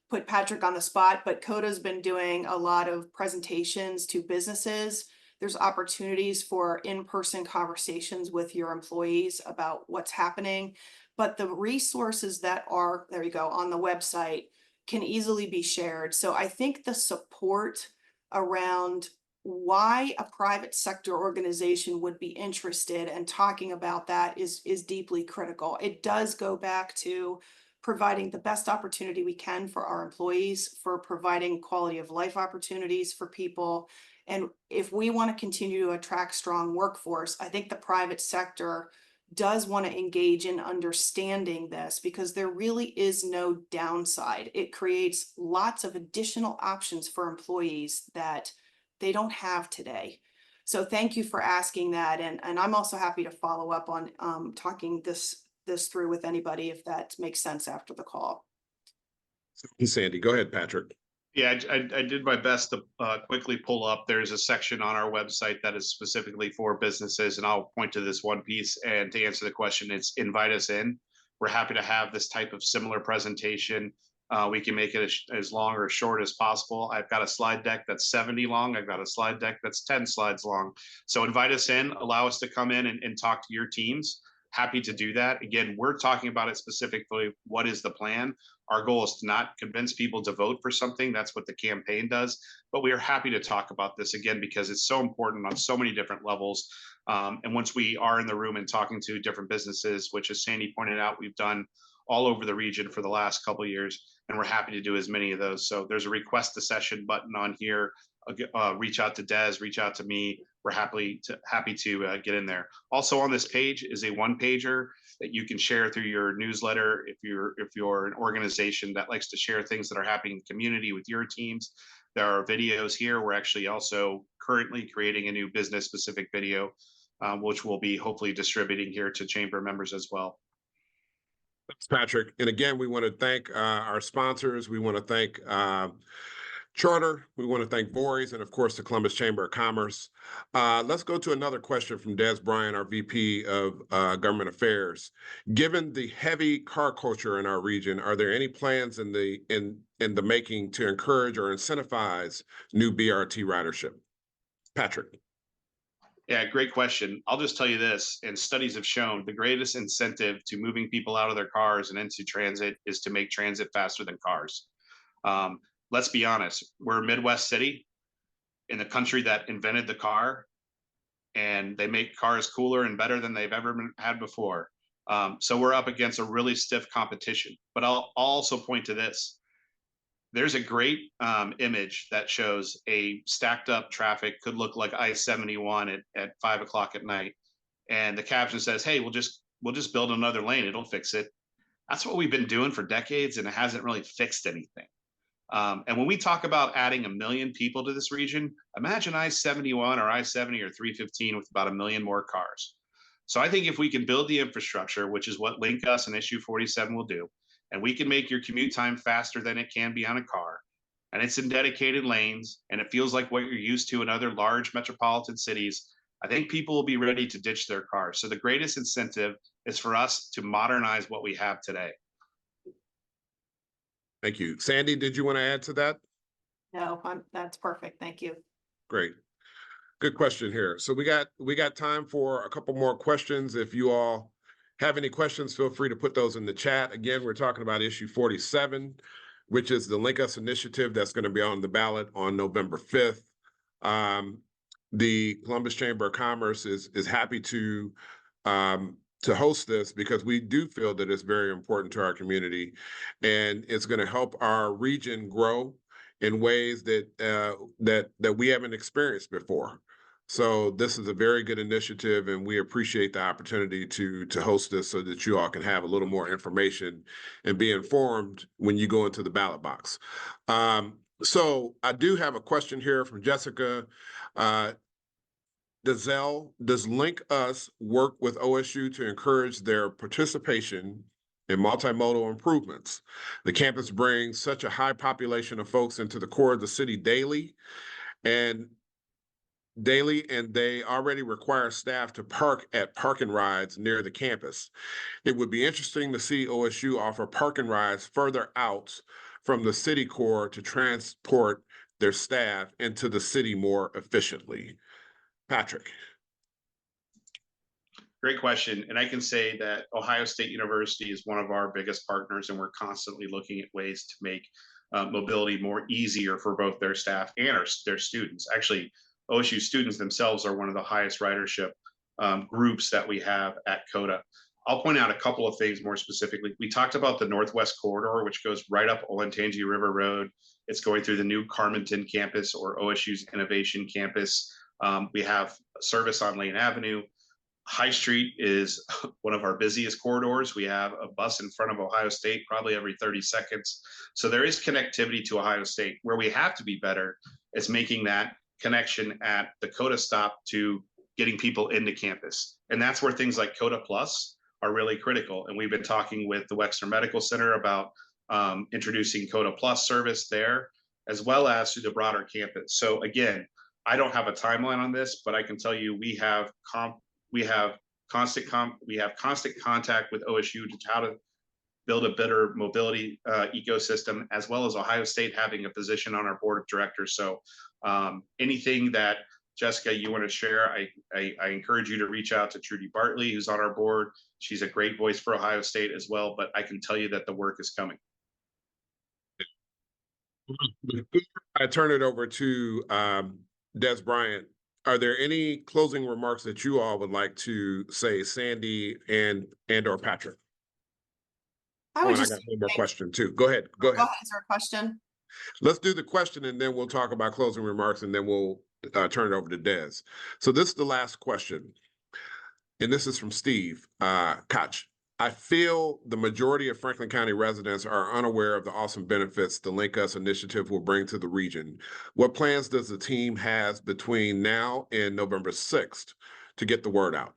Speaker 5: put Patrick on the spot, but COTA's been doing a lot of presentations to businesses. There's opportunities for in-person conversations with your employees about what's happening. But the resources that are, there you go, on the website can easily be shared. So I think the support around why a private sector organization would be interested in talking about that is deeply critical. It does go back to providing the best opportunity we can for our employees, for providing quality of life opportunities for people. And if we want to continue to attract strong workforce, I think the private sector does want to engage in understanding this, because there really is no downside. It creates lots of additional options for employees that they don't have today. So thank you for asking that. And I'm also happy to follow up on talking this through with anybody if that makes sense after the call.
Speaker 4: Sandy, go ahead, Patrick.
Speaker 3: Yeah, I did my best to quickly pull up. There's a section on our website that is specifically for businesses, and I'll point to this one piece. And to answer the question, it's invite us in. We're happy to have this type of similar presentation. We can make it as long or short as possible. I've got a slide deck that's 70 long. I've got a slide deck that's 10 slides long. So invite us in, allow us to come in and talk to your teams. Happy to do that. Again, we're talking about it specifically. What is the plan? Our goal is to not convince people to vote for something. That's what the campaign does. But we are happy to talk about this again, because it's so important on so many different levels. And once we are in the room and talking to different businesses, which as Sandy pointed out, we've done all over the region for the last couple of years, and we're happy to do as many of those. So there's a request a session button on here. Reach out to Des, reach out to me. We're happy to get in there. Also on this page is a one-pager that you can share through your newsletter if you're an organization that likes to share things that are happening in the community with your teams. There are videos here. We're actually also currently creating a new business-specific video, which we'll be hopefully distributing here to chamber members as well.
Speaker 4: Thanks, Patrick. And again, we want to thank our sponsors. We want to thank Charter. We want to thank Voorhees, and of course, the Columbus Chamber of Commerce. Let's go to another question from Des Bryant, our VP of Government Affairs. Given the heavy car culture in our region, are there any plans in the making to encourage or incentivize new BRT ridership? Patrick.
Speaker 3: Yeah, great question. I'll just tell you this, and studies have shown the greatest incentive to moving people out of their cars and into transit is to make transit faster than cars. Let's be honest, we're a Midwest city in the country that invented the car, and they make cars cooler and better than they've ever had before. So we're up against a really stiff competition. But I'll also point to this. There's a great image that shows a stacked up traffic, could look like I-71 at 5 o'clock at night. And the caption says, hey, we'll just build another lane. It'll fix it. That's what we've been doing for decades, and it hasn't really fixed anything. And when we talk about adding 1 million people to this region, imagine I-71 or I-70 or 315 with about 1 million more cars. So I think if we can build the infrastructure, which is what LinkUS and Issue 47 will do, and we can make your commute time faster than it can be on a car, and it's in dedicated lanes, and it feels like what you're used to in other large metropolitan cities, I think people will be ready to ditch their cars. So the greatest incentive is for us to modernize what we have today.
Speaker 4: Thank you. Sandy, did you want to add to that?
Speaker 5: No, that's perfect. Thank you.
Speaker 4: Great. Good question here. So we got time for a couple more questions. If you all have any questions, feel free to put those in the chat. Again, we're talking about issue 47, which is the LinkUS initiative that's going to be on the ballot on November 5th. The Columbus Chamber of Commerce is happy to host this because we do feel that it's very important to our community, and it's going to help our region grow in ways that we haven't experienced before. So this is a very good initiative, and we appreciate the opportunity to host this so that you all can have a little more information and be informed when you go into the ballot box. So I do have a question here from Jessica. Does LinkUS work with OSU to encourage their participation in multimodal improvements? The campus brings such a high population of folks into the core of the city daily, and they already require staff to park at parking rides near the campus. It would be interesting to see OSU offer parking rides further out from the city core to transport their staff into the city more efficiently. Patrick.
Speaker 3: Great question. And I can say that Ohio State University is one of our biggest partners, and we're constantly looking at ways to make mobility more easier for both their staff and their students. Actually, OSU students themselves are one of the highest ridership groups that we have at COTA. I'll point out a couple of things more specifically. We talked about the Northwest Corridor, which goes right up Olentangy River Road. It's going through the new Carmenton campus, or OSU's Innovation Campus. We have service on Lane Avenue. High Street is one of our busiest corridors. We have a bus in front of Ohio State probably every 30 seconds. So there is connectivity to Ohio State. Where we have to be better is making that connection at the COTA stop to getting people into campus. And that's where things like COTA Plus are really critical. And we've been talking with the Wexner Medical Center about introducing COTA Plus service there, as well as to the broader campus. So again, I don't have a timeline on this, but I can tell you we have constant contact with OSU to how to build a better mobility ecosystem, as well as Ohio State having a position on our board of directors. So anything that Jessica, you want to share, I encourage you to reach out to Trudy Bartley, who's on our board. She's a great voice for Ohio State as well, but I can tell you that the work is coming.
Speaker 4: I turn it over to Des Bryant. Are there any closing remarks that you all would like to say, Sandy and or Patrick?
Speaker 5: I would
Speaker 4: I
Speaker 5: just
Speaker 4: got one more question too. Go ahead. Go ahead.
Speaker 5: Is there a question?
Speaker 4: Let's do the question and then we'll talk about closing remarks and then we'll turn it over to Des. So this is the last question. And this is from Steve Koch. I feel the majority of Franklin County residents are unaware of the awesome benefits the LinkUS initiative will bring to the region. What plans does the team have between now and November 6th to get the word out?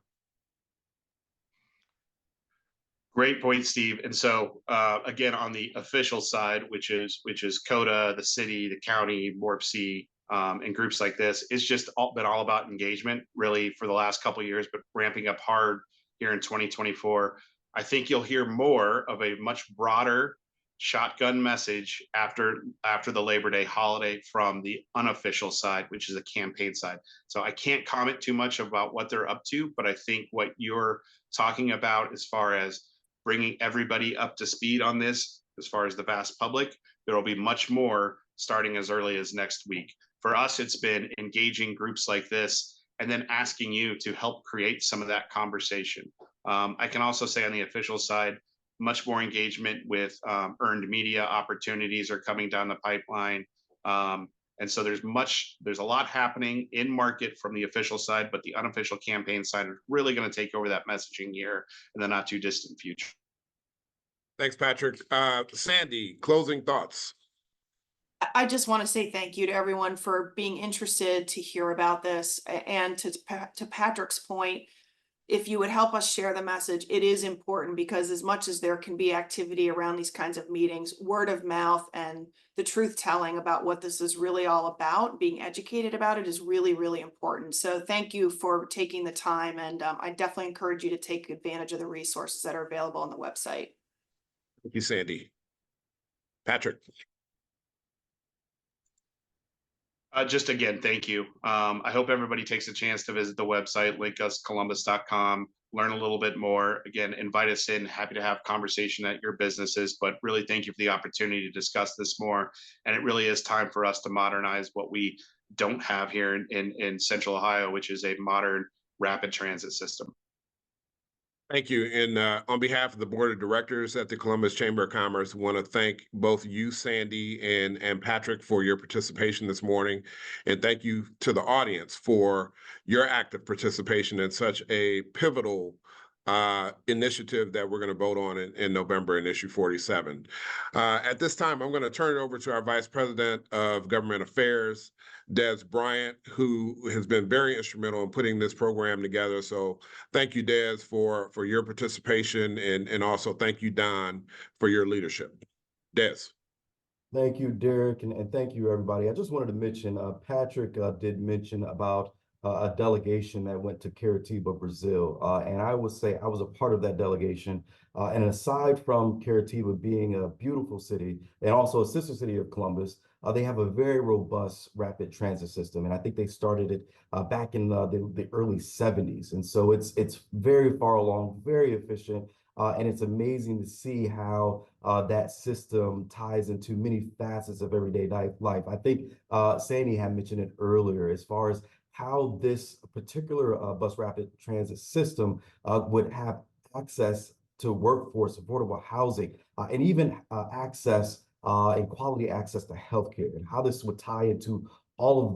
Speaker 3: Great point, Steve. And so again, on the official side, which is COTA, the city, the county, MORPC, and groups like this, it's just been all about engagement really for the last couple of years, but ramping up hard here in 2024. I think you'll hear more of a much broader shotgun message after the Labor Day holiday from the unofficial side, which is the campaign side. So I can't comment too much about what they're up to, but I think what you're talking about as far as bringing everybody up to speed on this, as far as the vast public, there will be much more starting as early as next week. For us, it's been engaging groups like this and then asking you to help create some of that conversation. I can also say on the official side, much more engagement with earned media opportunities are coming down the pipeline. And so there's a lot happening in market from the official side, but the unofficial campaign side is really going to take over that messaging here in the not too distant future.
Speaker 4: Thanks, Patrick. Sandy, closing thoughts.
Speaker 5: I just want to say thank you to everyone for being interested to hear about this. And to Patrick's point, if you would help us share the message, it is important because as much as there can be activity around these kinds of meetings, word of mouth and the truth telling about what this is really all about, being educated about it is really, really important. So thank you for taking the time. And I definitely encourage you to take advantage of the resources that are available on the website.
Speaker 4: Thank you, Sandy. Patrick.
Speaker 3: Just again, thank you. I hope everybody takes a chance to visit the website, linkuscolumbus.com, learn a little bit more. Again, invite us in. Happy to have conversation at your businesses, but really thank you for the opportunity to discuss this more. And it really is time for us to modernize what we don't have here in Central Ohio, which is a modern rapid transit system.
Speaker 4: Thank you. And on behalf of the board of directors at the Columbus Chamber of Commerce, I want to thank both you, Sandy, and Patrick for your participation this morning. And thank you to the audience for your active participation in such a pivotal initiative that we're going to vote on in November in issue 47. At this time, I'm going to turn it over to our Vice President of Government Affairs, Des Bryant, who has been very instrumental in putting this program together. So thank you, Des, for your participation, and also thank you, Don, for your leadership. Des.
Speaker 6: Thank you, Derek, and thank you, everybody. I just wanted to mention, Patrick did mention about a delegation that went to Curitiba, Brazil. And I would say I was a part of that delegation. And aside from Curitiba being a beautiful city and also a sister city of Columbus, they have a very robust rapid transit system. And I think they started it back in the early 70s. And so it's very far along, very efficient. And it's amazing to see how that system ties into many facets of everyday life. I think Sandy had mentioned it earlier as far as how this particular bus rapid transit system would have access to workforce, affordable housing, and even access and quality access to healthcare, and how this would tie into all of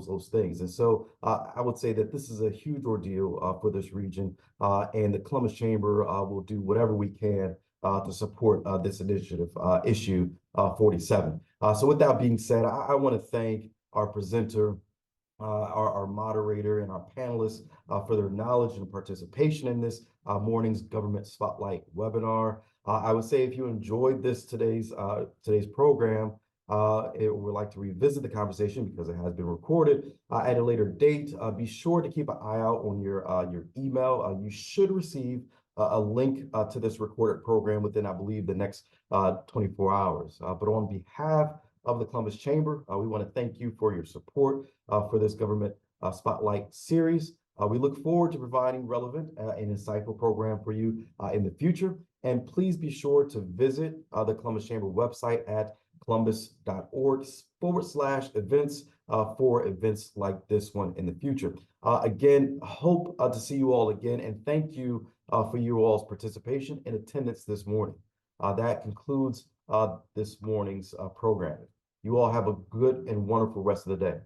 Speaker 6: those things. And so I would say that this is a huge ordeal for this region, and the Columbus Chamber will do whatever we can to support this initiative, issue 47. So with that being said, I want to thank our presenter, our moderator, and our panelists for their knowledge and participation in this morning's Government Spotlight webinar. I would say if you enjoyed today's program, would like to revisit the conversation because it has been recorded at a later date, be sure to keep an eye out on your email. You should receive a link to this recorded program within, I believe, the next 24 hours. But on behalf of the Columbus Chamber, we want to thank you for your support for this Government Spotlight series. We look forward to providing relevant and insightful program for you in the future. And please be sure to visit the Columbus Chamber website at columbus.org/events for events like this one in the future. Again, hope to see you all again, and thank you for you all's participation and attendance this morning. That concludes this morning's programming. You all have a good and wonderful rest of the day.